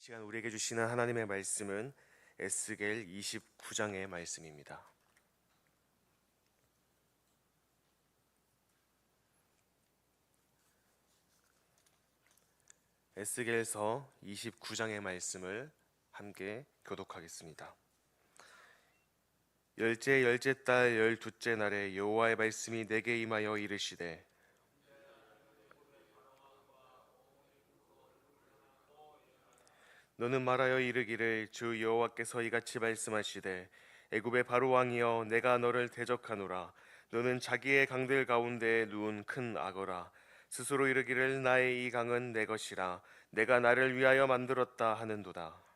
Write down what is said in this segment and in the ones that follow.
시간 우리에게 주시는 하나님의 말씀은 에스겔 29장의 말씀입니다. 에스겔서 29장의 말씀을 함께 교독하겠습니다. 열째 달 12째 날에 여호와의 말씀이 내게 임하여 이르시되 너는 말하여 이르기를 주 여호와께서 이같이 말씀하시되 애굽의 바로 왕이여 내가 너를 대적하노라. 너는 자기의 강들 가운데에 누운 큰 악어라. 스스로 이르기를 나의 이 강은 내 것이라 내가 나를 위하여 만들었다 하는도다.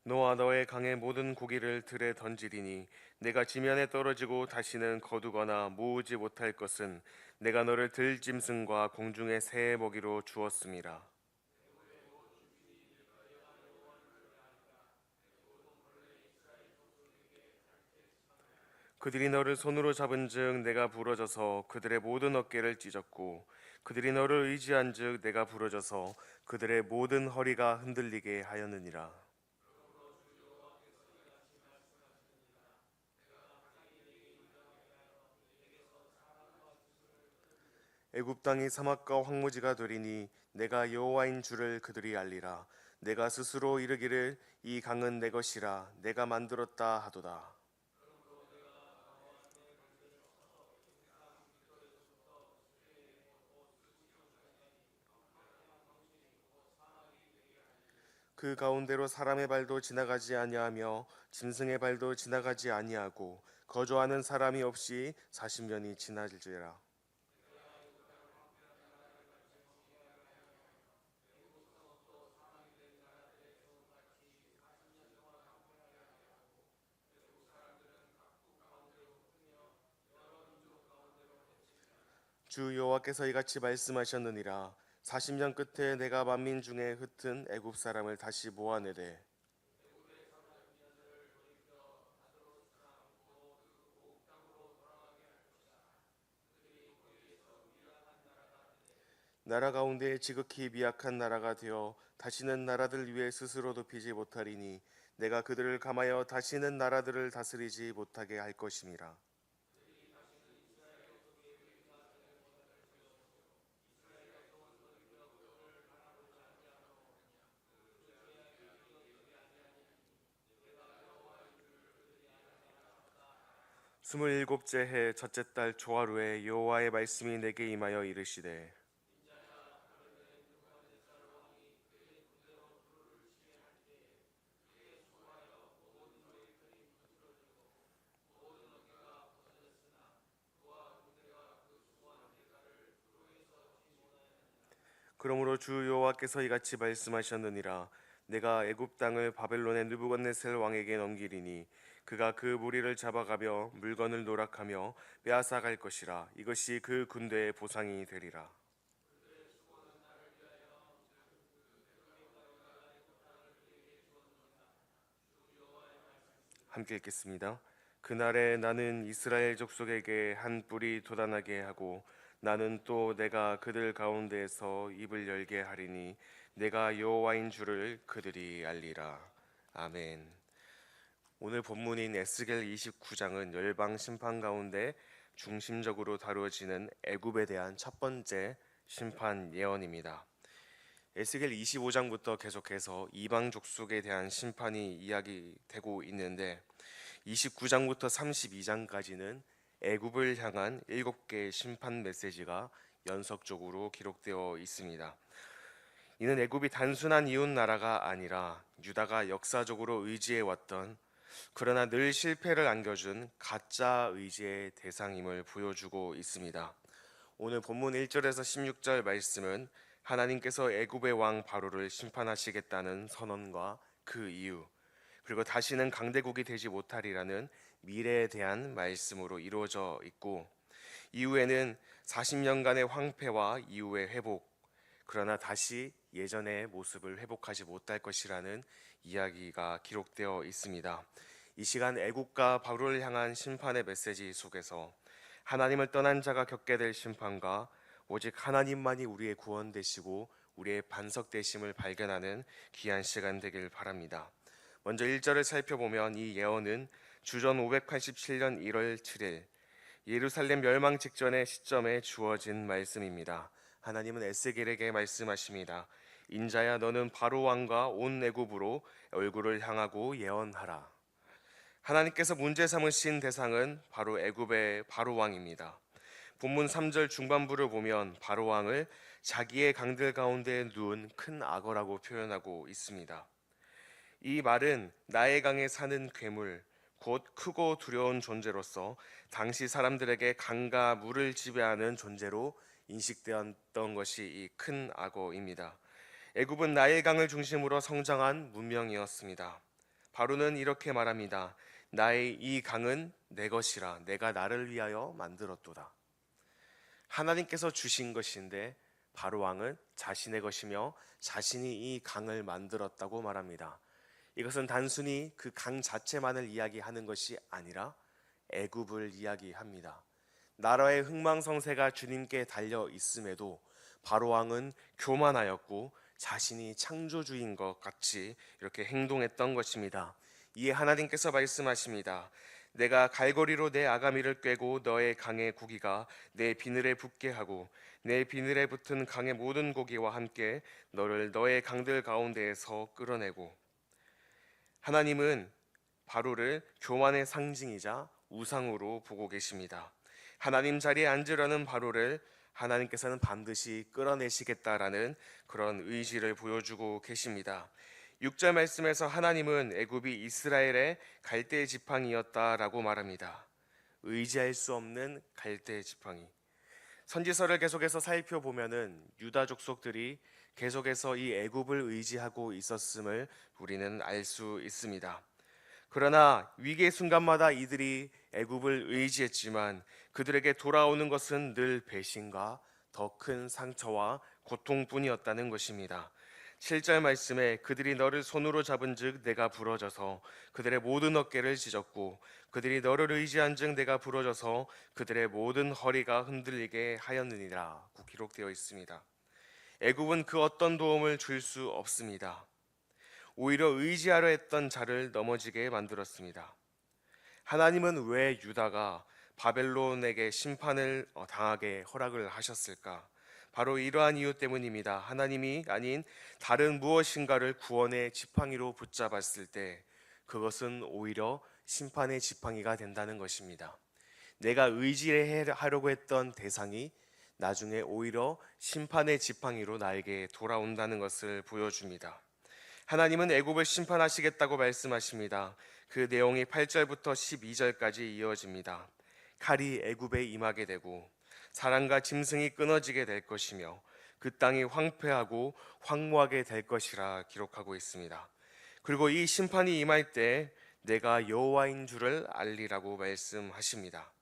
너와 너의 강의 모든 고기를 들에 던지리니 내가 지면에 떨어지고 다시는 거두거나 모으지 못할 것은 내가 너를 들짐승과 공중의 새의 먹이로 주었음이라. 그들이 너를 손으로 잡은즉 내가 부러져서 그들의 모든 어깨를 찢었고 그들이 너를 의지한즉 내가 부러져서 그들의 모든 허리가 흔들리게 하였느니라. 애굽 땅이 사막과 황무지가 되리니 내가 여호와인 줄을 그들이 알리라. 내가 스스로 이르기를 이 강은 내 것이라 내가 만들었다 하도다. 그 가운데로 사람의 발도 지나가지 아니하며 짐승의 발도 지나가지 아니하고 거주하는 사람이 없이 40년이 지날지라. 주 여호와께서 이같이 말씀하셨느니라. 40년 끝에 내가 만민 중에 흩은 애굽 사람을 다시 모아내되 나라 가운데 지극히 미약한 나라가 되어 다시는 나라들 위에 스스로 돕히지 못하리니 내가 그들을 감하여 다시는 나라들을 다스리지 못하게 할 것임이라. 스물일곱째 해 첫째 달 초하루에 여호와의 말씀이 내게 임하여 이르시되 그러므로 주 여호와께서 이같이 말씀하셨느니라. 내가 애굽 땅을 바벨론의 느부갓네살 왕에게 넘기리니 그가 그 무리를 잡아가며 물건을 노락하며 빼앗아 갈 것이라. 이것이 그 군대의 보상이 되리라. 함께 읽겠습니다. 그날에 나는 이스라엘 족속에게 한 뿔이 돋아나게 하고 나는 또 내가 그들 가운데에서 입을 열게 하리니 내가 여호와인 줄을 그들이 알리라. 아멘. 오늘 본문인 에스겔 29장은 열방 심판 가운데 중심적으로 다루어지는 애굽에 대한 첫 번째 심판 예언입니다. 에스겔 25장부터 계속해서 이방 족속에 대한 심판이 이야기되고 있는데 29장부터 32장까지는 애굽을 향한 7개의 심판 메시지가 연속적으로 기록되어 있습니다. 이는 애굽이 단순한 이웃 나라가 아니라 유다가 역사적으로 의지해 왔던 그러나 늘 실패를 안겨준 가짜 의지의 대상임을 보여주고 있습니다. 오늘 본문 1절에서 16절 말씀은 하나님께서 애굽의 왕 바로를 심판하시겠다는 선언과 그 이유, 그리고 다시는 강대국이 되지 못하리라는 미래에 대한 말씀으로 이루어져 있고, 이후에는 40년간의 황폐와 이후의 회복, 그러나 다시 예전의 모습을 회복하지 못할 것이라는 이야기가 기록되어 있습니다. 이 시간 애국과 바로를 향한 심판의 메시지 속에서 하나님을 떠난 자가 겪게 될 심판과 오직 하나님만이 우리의 구원 되시고 우리의 반석 되심을 발견하는 귀한 시간 되길 바랍니다. 먼저 1절을 살펴보면 이 예언은 주전 587년 1월 7일 예루살렘 멸망 직전의 시점에 주어진 말씀입니다. 하나님은 에스겔에게 말씀하십니다. 인자야, 너는 바로 왕과 온 애굽으로 얼굴을 향하고 예언하라. 하나님께서 문제 삼으신 대상은 바로 애굽의 바로 왕입니다. 본문 3절 중반부를 보면 바로 왕을 자기의 강들 가운데 누운 큰 악어라고 표현하고 있습니다. 이 말은 나의 강에 사는 괴물, 곧 크고 두려운 존재로서 당시 사람들에게 강과 물을 지배하는 존재로 인식되었던 것이 이 큰 악어입니다. 애굽은 나일강을 중심으로 성장한 문명이었습니다. 바로는 이렇게 말합니다. 나의 이 강은 내 것이라, 내가 나를 위하여 만들었도다. 하나님께서 주신 것인데 바로 왕은 자신의 것이며 자신이 이 강을 만들었다고 말합니다. 이것은 단순히 그 강 자체만을 이야기하는 것이 아니라 애굽을 이야기합니다. 나라의 흥망성쇠가 주님께 달려 있음에도 바로 왕은 교만하였고 자신이 창조주인 것 같이 이렇게 행동했던 것입니다. 이에 하나님께서 말씀하십니다. 내가 갈고리로 내 아가미를 꿰고 너의 강의 고기가 내 비늘에 붙게 하고 내 비늘에 붙은 강의 모든 고기와 함께 너를 너의 강들 가운데에서 끌어내고. 하나님은 바로를 교만의 상징이자 우상으로 보고 계십니다. 하나님 자리에 앉으려는 바로를 하나님께서는 반드시 끌어내시겠다라는 그런 의지를 보여주고 계십니다. 6절 말씀에서 하나님은 애굽이 이스라엘의 갈대 지팡이였다라고 말합니다. 의지할 수 없는 갈대 지팡이. 선지서를 계속해서 살펴보면은 유다 족속들이 계속해서 이 애굽을 의지하고 있었음을 우리는 알 수 있습니다. 그러나 위기의 순간마다 이들이 애굽을 의지했지만 그들에게 돌아오는 것은 늘 배신과 더 큰 상처와 고통뿐이었다는 것입니다. 7절 말씀에 그들이 너를 손으로 잡은즉 내가 부러져서 그들의 모든 어깨를 찢었고 그들이 너를 의지한즉 내가 부러져서 그들의 모든 허리가 흔들리게 하였느니라 고 기록되어 있습니다. 애굽은 그 어떤 도움을 줄 수 없습니다. 오히려 의지하려 했던 자를 넘어지게 만들었습니다. 하나님은 왜 유다가 바벨론에게 심판을 당하게 허락을 하셨을까? 바로 이러한 이유 때문입니다. 하나님이 아닌 다른 무엇인가를 구원의 지팡이로 붙잡았을 때 그것은 오히려 심판의 지팡이가 된다는 것입니다. 내가 의지하려고 했던 대상이 나중에 오히려 심판의 지팡이로 나에게 돌아온다는 것을 보여줍니다. 하나님은 애굽을 심판하시겠다고 말씀하십니다. 그 내용이 8절부터 12절까지 이어집니다. 칼이 애굽에 임하게 되고 사람과 짐승이 끊어지게 될 것이며 그 땅이 황폐하고 황무하게 될 것이라 기록하고 있습니다. 그리고 이 심판이 임할 때 내가 여호와인 줄을 알리라고 말씀하십니다.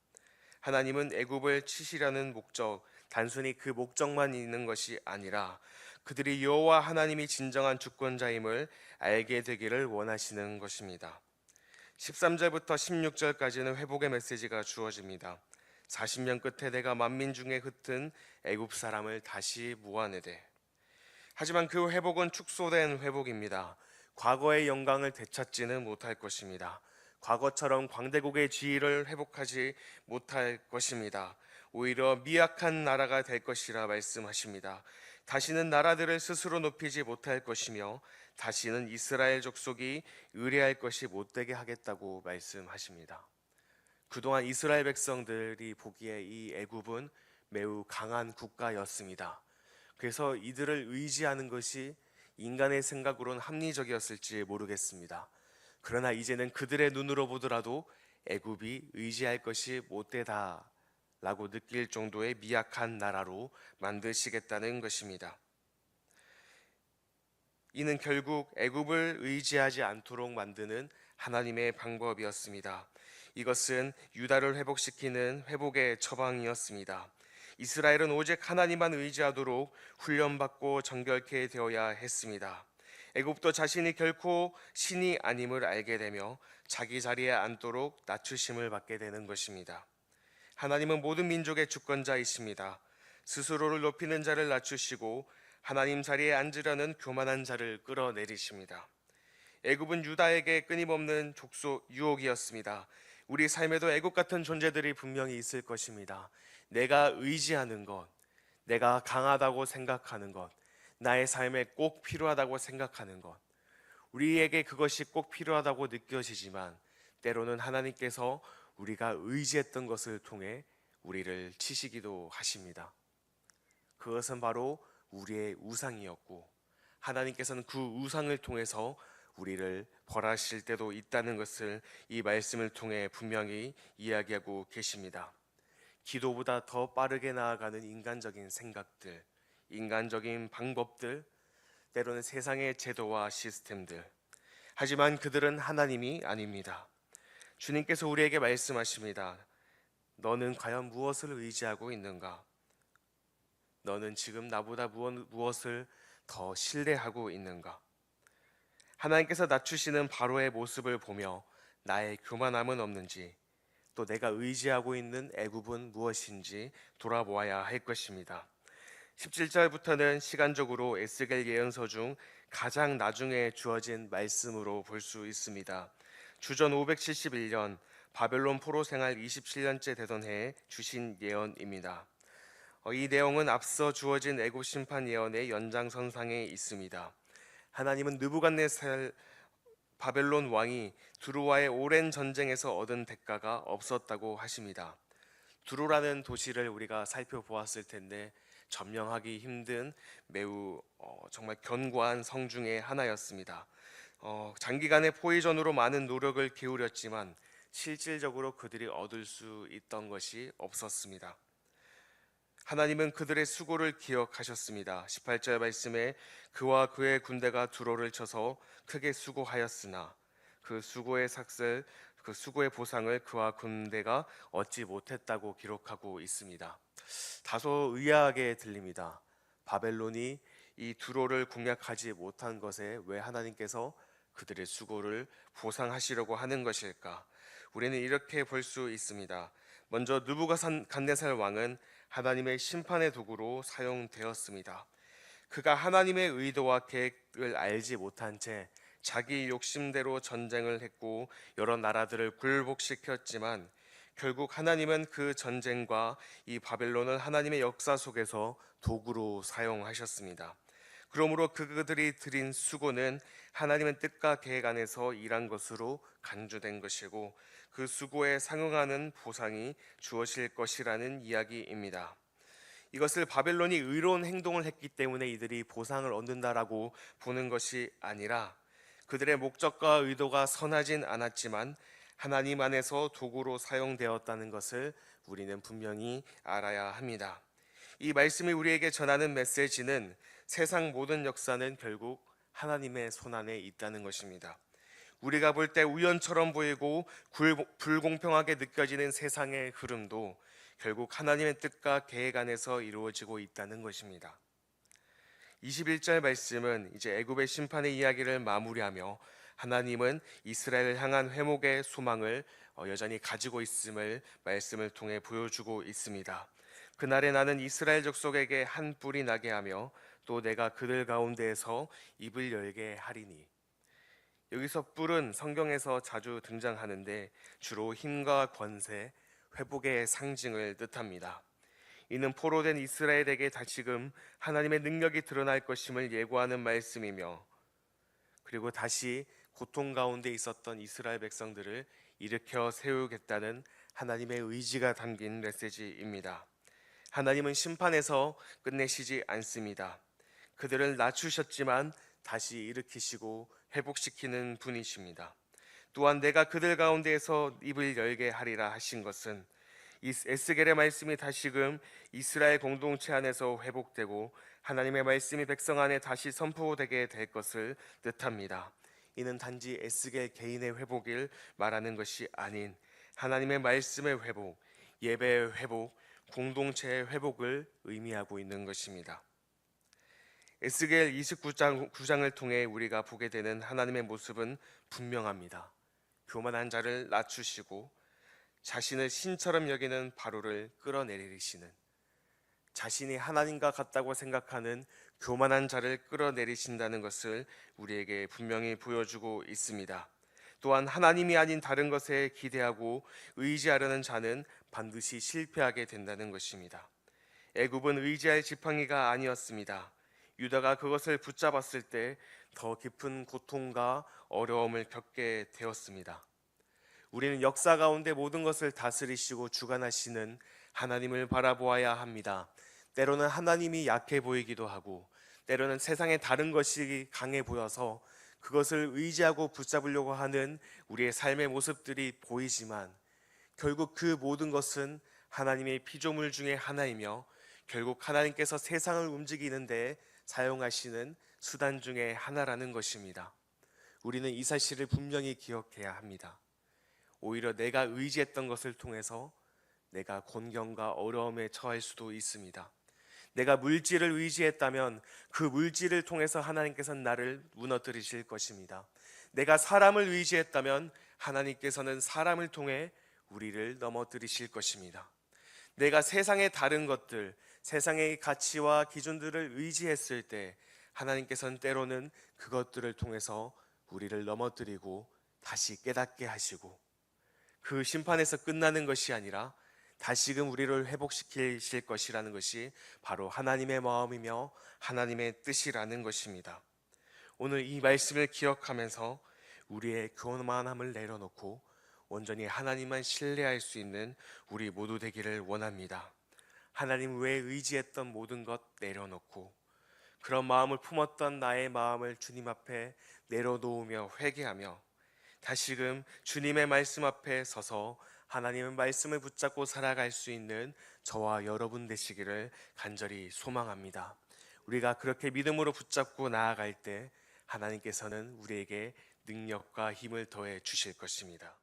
하나님은 애굽을 치시려는 목적, 단순히 그 목적만 있는 것이 아니라 그들이 여호와 하나님이 진정한 주권자임을 알게 되기를 원하시는 것입니다. 13절부터 16절까지는 회복의 메시지가 주어집니다. 40년 끝에 내가 만민 중에 흩은 애굽 사람을 다시 모아내되. 하지만 그 회복은 축소된 회복입니다. 과거의 영광을 되찾지는 못할 것입니다. 과거처럼 광대국의 지위를 회복하지 못할 것입니다. 오히려 미약한 나라가 될 것이라 말씀하십니다. 다시는 나라들을 스스로 높이지 못할 것이며 다시는 이스라엘 족속이 의뢰할 것이 못되게 하겠다고 말씀하십니다. 그동안 이스라엘 백성들이 보기에 이 애굽은 매우 강한 국가였습니다. 그래서 이들을 의지하는 것이 인간의 생각으로는 합리적이었을지 모르겠습니다. 그러나 이제는 그들의 눈으로 보더라도 애굽이 의지할 것이 못되다 라고 느낄 정도의 미약한 나라로 만드시겠다는 것입니다. 이는 결국 애굽을 의지하지 않도록 만드는 하나님의 방법이었습니다. 이것은 유다를 회복시키는 회복의 처방이었습니다. 이스라엘은 오직 하나님만 의지하도록 훈련받고 정결케 되어야 했습니다. 애굽도 자신이 결코 신이 아님을 알게 되며 자기 자리에 앉도록 낮추심을 받게 되는 것입니다. 하나님은 모든 민족의 주권자이십니다. 스스로를 높이는 자를 낮추시고 하나님 자리에 앉으려는 교만한 자를 끌어내리십니다. 애굽은 유다에게 끊임없는 족속 유혹이었습니다. 우리 삶에도 애굽 같은 존재들이 분명히 있을 것입니다. 내가 의지하는 것, 내가 강하다고 생각하는 것, 나의 삶에 꼭 필요하다고 생각하는 것, 우리에게 그것이 꼭 필요하다고 느껴지지만 때로는 하나님께서 우리가 의지했던 것을 통해 우리를 치시기도 하십니다. 그것은 바로 우리의 우상이었고 하나님께서는 그 우상을 통해서 우리를 벌하실 때도 있다는 것을 이 말씀을 통해 분명히 이야기하고 계십니다. 기도보다 더 빠르게 나아가는 인간적인 생각들, 인간적인 방법들, 때로는 세상의 제도와 시스템들. 하지만 그들은 하나님이 아닙니다. 주님께서 우리에게 말씀하십니다. 너는 과연 무엇을 의지하고 있는가? 너는 지금 나보다 무엇을 더 신뢰하고 있는가? 하나님께서 낮추시는 바로의 모습을 보며 나의 교만함은 없는지, 또 내가 의지하고 있는 애굽은 무엇인지 돌아보아야 할 것입니다. 17절부터는 시간적으로 에스겔 예언서 중 가장 나중에 주어진 말씀으로 볼 수 있습니다. 주전 571년 바벨론 포로 생활 27년째 되던 해에 주신 예언입니다. 이 내용은 앞서 주어진 애굽 심판 예언의 연장선상에 있습니다. 하나님은 느부갓네살 바벨론 왕이 두루와의 오랜 전쟁에서 얻은 대가가 없었다고 하십니다. 두루라는 도시를 우리가 살펴보았을 텐데 점령하기 힘든 매우 정말 견고한 성 중에 하나였습니다. 장기간의 포위전으로 많은 노력을 기울였지만 실질적으로 그들이 얻을 수 있던 것이 없었습니다. 하나님은 그들의 수고를 기억하셨습니다. 18절 말씀에 그와 그의 군대가 두로를 쳐서 크게 수고하였으나 그 수고의 보상을 그와 군대가 얻지 못했다고 기록하고 있습니다. 다소 의아하게 들립니다. 바벨론이 이 두로를 공략하지 못한 것에 왜 하나님께서 그들의 수고를 보상하시려고 하는 것일까? 우리는 이렇게 볼 수 있습니다. 먼저 느부갓네살 왕은 하나님의 심판의 도구로 사용되었습니다. 그가 하나님의 의도와 계획을 알지 못한 채 자기 욕심대로 전쟁을 했고 여러 나라들을 굴복시켰지만 결국 하나님은 그 전쟁과 이 바벨론을 하나님의 역사 속에서 도구로 사용하셨습니다. 그러므로 그들이 드린 수고는 하나님의 뜻과 계획 안에서 일한 것으로 간주된 것이고 그 수고에 상응하는 보상이 주어질 것이라는 이야기입니다. 이것을 바벨론이 의로운 행동을 했기 때문에 이들이 보상을 얻는다라고 보는 것이 아니라 그들의 목적과 의도가 선하진 않았지만 하나님 안에서 도구로 사용되었다는 것을 우리는 분명히 알아야 합니다. 이 말씀이 우리에게 전하는 메시지는 세상 모든 역사는 결국 하나님의 손안에 있다는 것입니다. 우리가 볼 때 우연처럼 보이고 불공평하게 느껴지는 세상의 흐름도 결국 하나님의 뜻과 계획 안에서 이루어지고 있다는 것입니다. 21절 말씀은 이제 애굽의 심판의 이야기를 마무리하며 하나님은 이스라엘을 향한 회복의 소망을 여전히 가지고 있음을 말씀을 통해 보여주고 있습니다. 그날에 나는 이스라엘 족속에게 한 뿔이 나게 하며 또 내가 그들 가운데에서 입을 열게 하리니. 여기서 뿔은 성경에서 자주 등장하는데 주로 힘과 권세, 회복의 상징을 뜻합니다. 이는 포로된 이스라엘에게 다시금 하나님의 능력이 드러날 것임을 예고하는 말씀이며 그리고 다시 고통 가운데 있었던 이스라엘 백성들을 일으켜 세우겠다는 하나님의 의지가 담긴 메시지입니다. 하나님은 심판에서 끝내시지 않습니다. 그들을 낮추셨지만 다시 일으키시고 회복시키는 분이십니다. 또한 내가 그들 가운데에서 입을 열게 하리라 하신 것은 이 에스겔의 말씀이 다시금 이스라엘 공동체 안에서 회복되고 하나님의 말씀이 백성 안에 다시 선포되게 될 것을 뜻합니다. 이는 단지 에스겔 개인의 회복을 말하는 것이 아닌 하나님의 말씀의 회복, 예배의 회복, 공동체의 회복을 의미하고 있는 것입니다. 에스겔 29장을 통해 우리가 보게 되는 하나님의 모습은 분명합니다. 교만한 자를 낮추시고 자신을 신처럼 여기는 바로를 끌어내리시는, 자신이 하나님과 같다고 생각하는 교만한 자를 끌어내리신다는 것을 우리에게 분명히 보여주고 있습니다. 또한 하나님이 아닌 다른 것에 기대하고 의지하려는 자는 반드시 실패하게 된다는 것입니다. 애굽은 의지할 지팡이가 아니었습니다. 유다가 그것을 붙잡았을 때 더 깊은 고통과 어려움을 겪게 되었습니다. 우리는 역사 가운데 모든 것을 다스리시고 주관하시는 하나님을 바라보아야 합니다. 때로는 하나님이 약해 보이기도 하고, 때로는 세상의 다른 것이 강해 보여서 그것을 의지하고 붙잡으려고 하는 우리의 삶의 모습들이 보이지만, 결국 그 모든 것은 하나님의 피조물 중에 하나이며 결국 하나님께서 세상을 움직이는 데 사용하시는 수단 중에 하나라는 것입니다. 우리는 이 사실을 분명히 기억해야 합니다. 오히려 내가 의지했던 것을 통해서 내가 곤경과 어려움에 처할 수도 있습니다. 내가 물질을 의지했다면 그 물질을 통해서 하나님께서는 나를 무너뜨리실 것입니다. 내가 사람을 의지했다면 하나님께서는 사람을 통해 우리를 넘어뜨리실 것입니다. 내가 세상의 다른 것들, 세상의 가치와 기준들을 의지했을 때 하나님께서는 때로는 그것들을 통해서 우리를 넘어뜨리고 다시 깨닫게 하시고, 그 심판에서 끝나는 것이 아니라 다시금 우리를 회복시키실 것이라는 것이 바로 하나님의 마음이며 하나님의 뜻이라는 것입니다. 오늘 이 말씀을 기억하면서 우리의 교만함을 내려놓고 온전히 하나님만 신뢰할 수 있는 우리 모두 되기를 원합니다. 하나님 외에 의지했던 모든 것 내려놓고 그런 마음을 품었던 나의 마음을 주님 앞에 내려놓으며 회개하며 다시금 주님의 말씀 앞에 서서 하나님의 말씀을 붙잡고 살아갈 수 있는 저와 여러분 되시기를 간절히 소망합니다. 우리가 그렇게 믿음으로 붙잡고 나아갈 때 하나님께서는 우리에게 능력과 힘을 더해 주실 것입니다.